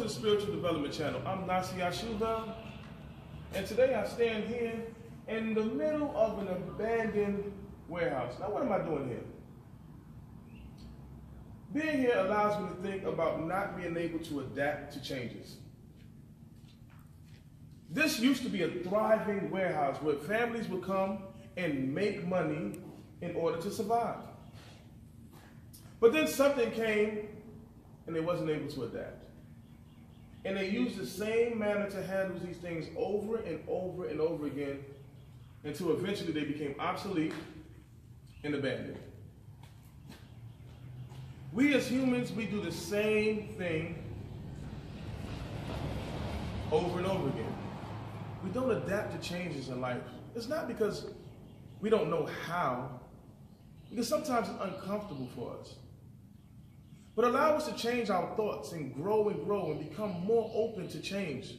to the Spiritual Development Channel. I'm Nasi Yashuv, and today I stand here in the middle of an abandoned warehouse. Now, what am I doing here? Being here allows me to think about not being able to adapt to changes. This used to be a thriving warehouse where families would come and make money in order to survive. But then something came and they wasn't able to adapt. And they used the same manner to handle these things over and over and over again until eventually they became obsolete and abandoned. We as humans, we do the same thing over and over again. We don't adapt to changes in life. It's not because we don't know how, because sometimes it's uncomfortable for us. But allow us to change our thoughts and grow and become more open to change.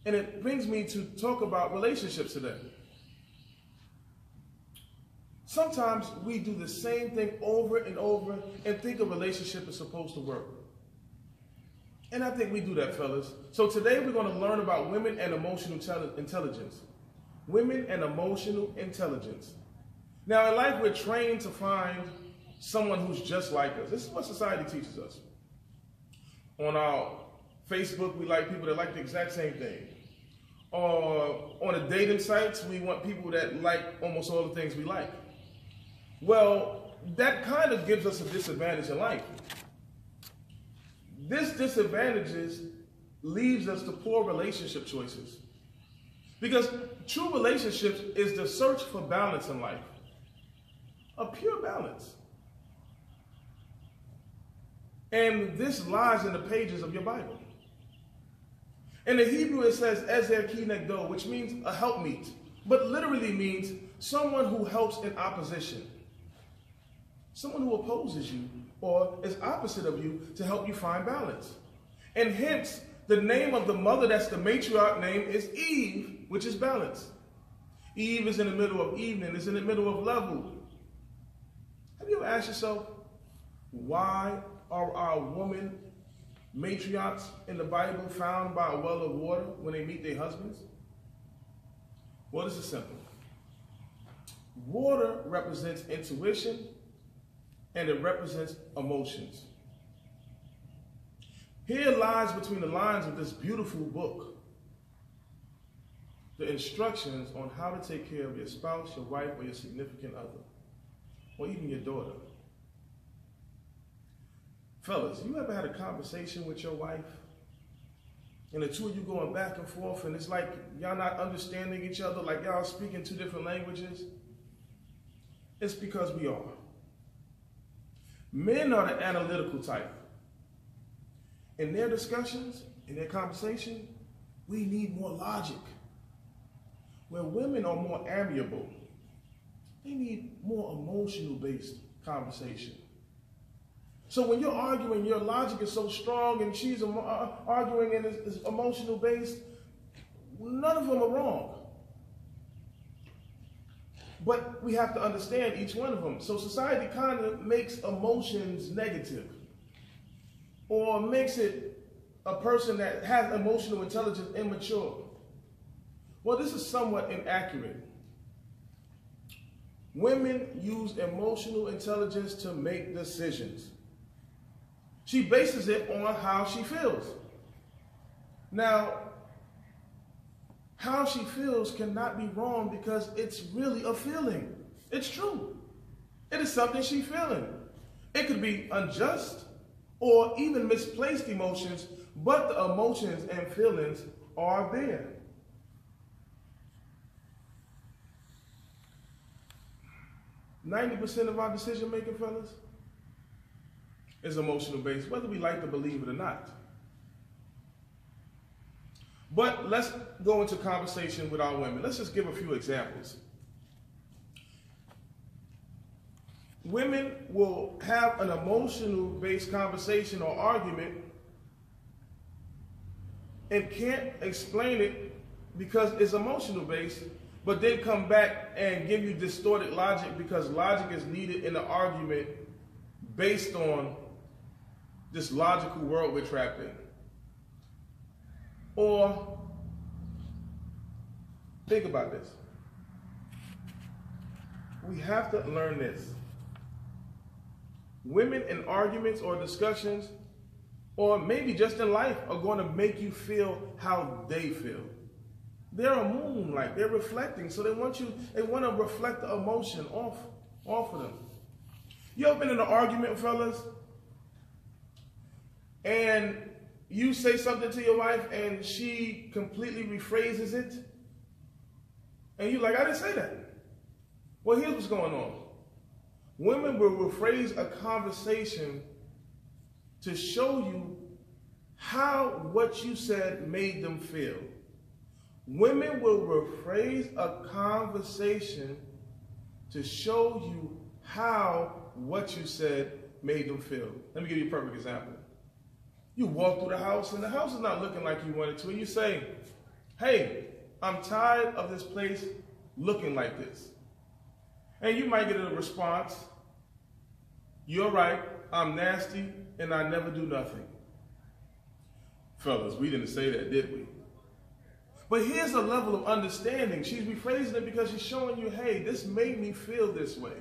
And it brings me to talk about relationships today. Sometimes we do the same thing over and over and think a relationship is supposed to work. And I think we do that, fellas. So today we're going to learn about women and emotional intelligence. Women and emotional intelligence. Now in life we're trained to find someone who's just like us. This is what society teaches us. On our Facebook, we like people that like the exact same thing. Or on the dating sites, we want people that like almost all the things we like. Well, that kind of gives us a disadvantage in life. This disadvantage leaves us to poor relationship choices. Because true relationships is the search for balance in life. A pure balance. And this lies in the pages of your Bible. In the Hebrew it says ezer ki negdo, which means a helpmeet, but literally means someone who helps in opposition. Someone who opposes you or is opposite of you to help you find balance. And hence, the name of the mother that's the matriarch name is Eve, which is balance. Eve is in the middle of evening, is in the middle of level. Have you ever asked yourself, why are our women matriarchs in the Bible found by a well of water when they meet their husbands? Well, this is simple. Water represents intuition and it represents emotions. Here lies between the lines of this beautiful book the instructions on how to take care of your spouse, your wife, or your significant other, or even your daughter. Fellas, you ever had a conversation with your wife and the two of you going back and forth and it's like y'all not understanding each other, like y'all speaking two different languages? It's because we are. Men are the analytical type. In their discussions, in their conversation, we need more logic. Where women are more amiable, they need more emotional-based conversation. So when you're arguing, your logic is so strong and she's arguing and is emotional based, none of them are wrong. But we have to understand each one of them. So society kind of makes emotions negative or makes it a person that has emotional intelligence immature. Well, this is somewhat inaccurate. Women use emotional intelligence to make decisions. She bases it on how she feels. Now, how she feels cannot be wrong because it's really a feeling. It's true. It is something she's feeling. It could be unjust or even misplaced emotions, but the emotions and feelings are there. %90 of our decision making, fellas, is emotional based, whether we like to believe it or not. But let's go into conversation with our women. Let's just give a few examples. Women will have an emotional based conversation or argument and can't explain it because it's emotional based, but then come back and give you distorted logic because logic is needed in the argument based on this logical world we're trapped in. Or think about this. We have to learn this. Women in arguments or discussions, or maybe just in life, are going to make you feel how they feel. They're a moonlight. They're reflecting. So they want to reflect the emotion off of them. You ever been in an argument, fellas, and you say something to your wife and she completely rephrases it? And you're like, I didn't say that. Well, here's what's going on. Women will rephrase a conversation to show you how what you said made them feel. Women will rephrase a conversation to show you how what you said made them feel. Let me give you a perfect example. You walk through the house and the house is not looking like you wanted to, and you say, hey, I'm tired of this place looking like this. And you might get a response, you're right, I'm nasty, and I never do nothing. Fellas, we didn't say that, did we? But here's a level of understanding. She's rephrasing it because she's showing you, hey, this made me feel this way.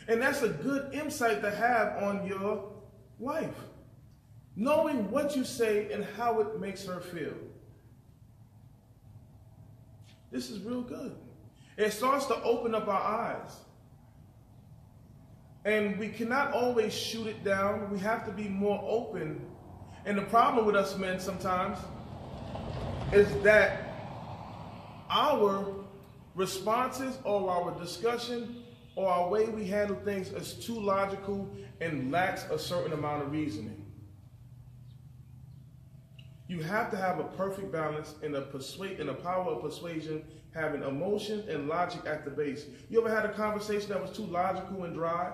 And that's a good insight to have on your wife. Knowing what you say and how it makes her feel. This is real good. It starts to open up our eyes. And we cannot always shoot it down. We have to be more open. And the problem with us men sometimes is that our responses or our discussion or our way we handle things is too logical and lacks a certain amount of reasoning. You have to have a perfect balance in the power of persuasion, having emotion and logic at the base. You ever had a conversation that was too logical and dry?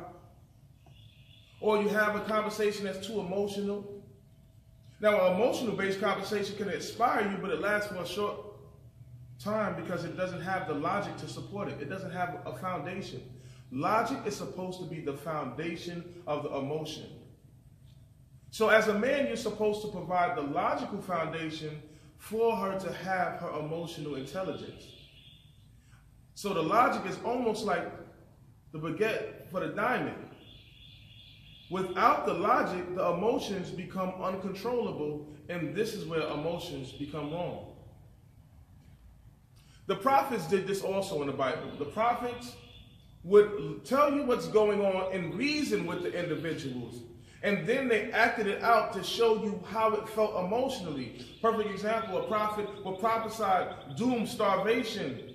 Or you have a conversation that's too emotional? Now, an emotional-based conversation can inspire you, but it lasts for a short time because it doesn't have the logic to support it. It doesn't have a foundation. Logic is supposed to be the foundation of the emotion. So as a man, you're supposed to provide the logical foundation for her to have her emotional intelligence. So the logic is almost like the baguette for the diamond. Without the logic, the emotions become uncontrollable, and this is where emotions become wrong. The prophets did this also in the Bible. The prophets would tell you what's going on and reason with the individuals. And then they acted it out to show you how it felt emotionally. Perfect example, a prophet will prophesy doom, starvation,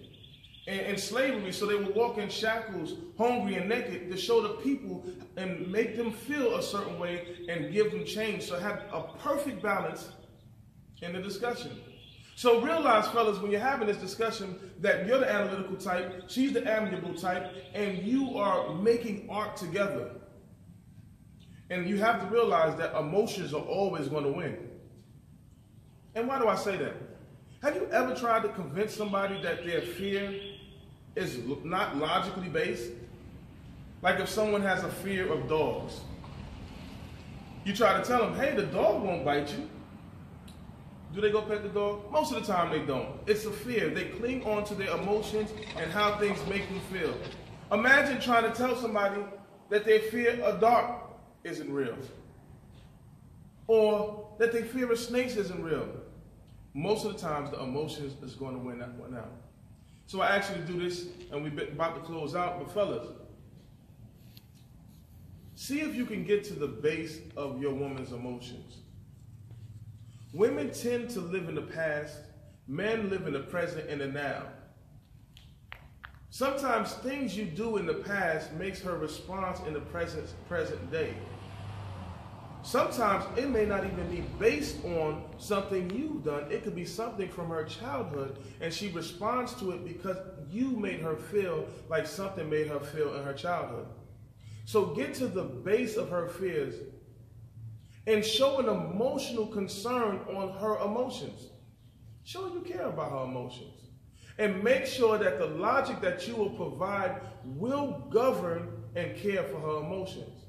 and slavery. So they would walk in shackles, hungry and naked, to show the people and make them feel a certain way and give them change. So have a perfect balance in the discussion. So realize, fellas, when you're having this discussion, that you're the analytical type, she's the amiable type, and you are making art together. And you have to realize that emotions are always going to win. And why do I say that? Have you ever tried to convince somebody that their fear is not logically based? Like if someone has a fear of dogs. You try to tell them, hey, the dog won't bite you. Do they go pet the dog? Most of the time they don't. It's a fear. They cling on to their emotions and how things make them feel. Imagine trying to tell somebody that their fear of dark isn't real. Or that they fear of snakes isn't real. Most of the times the emotions is going to win that one out. So I asked you to do this, and we're about to close out, but fellas, see if you can get to the base of your woman's emotions. Women tend to live in the past, men live in the present and the now. Sometimes things you do in the past makes her response in the present day. Sometimes it may not even be based on something you've done. It could be something from her childhood, and she responds to it because you made her feel like something made her feel in her childhood. So get to the base of her fears and show an emotional concern on her emotions. Show you care about her emotions. And make sure that the logic that you will provide will govern and care for her emotions.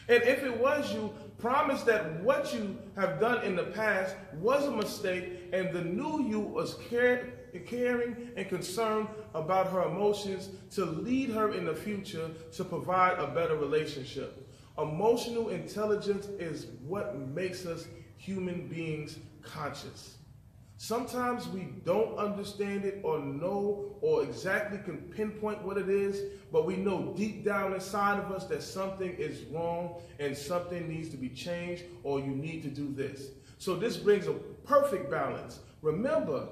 And if it was you, promise that what you have done in the past was a mistake, and the new you was caring and concerned about her emotions to lead her in the future to provide a better relationship. Emotional intelligence is what makes us human beings conscious. Sometimes we don't understand it or know or exactly can pinpoint what it is, but we know deep down inside of us that something is wrong and something needs to be changed, or you need to do this. So this brings a perfect balance. Remember,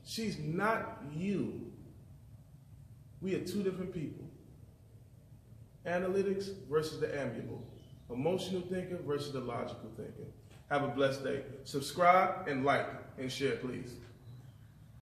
she's not you. We are two different people. Analytics versus the amiable. Emotional thinker versus the logical thinker. Have a blessed day. Subscribe and like and share, please.